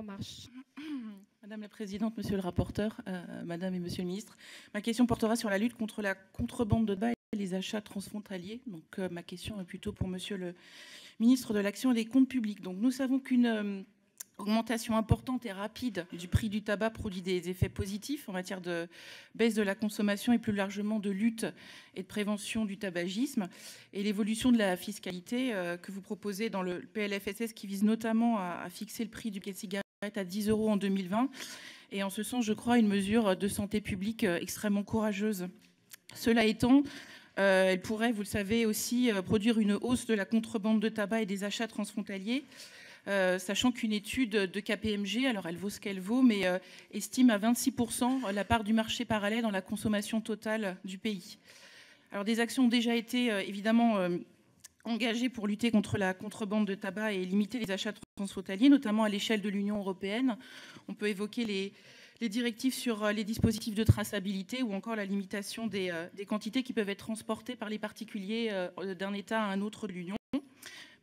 En marche. Madame la présidente, monsieur le rapporteur, madame et monsieur le ministre, ma question portera sur la lutte contre la contrebande de tabac et les achats transfrontaliers. Donc, ma question est plutôt pour monsieur le ministre de l'Action et des Comptes publics. Donc, nous savons qu'une augmentation importante et rapide du prix du tabac produit des effets positifs en matière de baisse de la consommation et plus largement de lutte et de prévention du tabagisme. Et l'évolution de la fiscalité que vous proposez dans le PLFSS qui vise notamment à fixer le prix du paquet de cigarettes à 10 € en 2020. Et en ce sens, je crois, une mesure de santé publique extrêmement courageuse. Cela étant, elle pourrait, vous le savez aussi, produire une hausse de la contrebande de tabac et des achats transfrontaliers, sachant qu'une étude de KPMG, alors elle vaut ce qu'elle vaut, mais estime à 26% la part du marché parallèle dans la consommation totale du pays. Alors des actions ont déjà été évidemment engagées pour lutter contre la contrebande de tabac et limiter les achats transfrontaliers, notamment à l'échelle de l'Union européenne. On peut évoquer les directives sur les dispositifs de traçabilité ou encore la limitation des quantités qui peuvent être transportées par les particuliers d'un État à un autre de l'Union.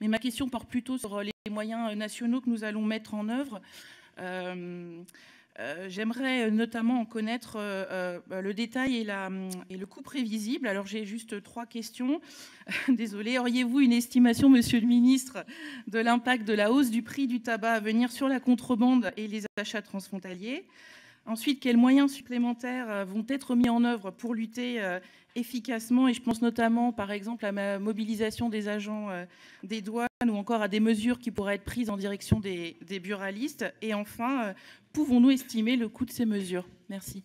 Mais ma question porte plutôt sur les moyens nationaux que nous allons mettre en œuvre. J'aimerais notamment en connaître le détail et le coût prévisible. Alors j'ai juste 3 questions. Désolée. Auriez-vous une estimation, monsieur le ministre, de l'impact de la hausse du prix du tabac à venir sur la contrebande et les achats transfrontaliers ? Ensuite, quels moyens supplémentaires vont être mis en œuvre pour lutter efficacement ? Et je pense notamment, par exemple, à la mobilisation des agents des douanes ou encore à des mesures qui pourraient être prises en direction des buralistes. Et enfin, pouvons-nous estimer le coût de ces mesures ? Merci.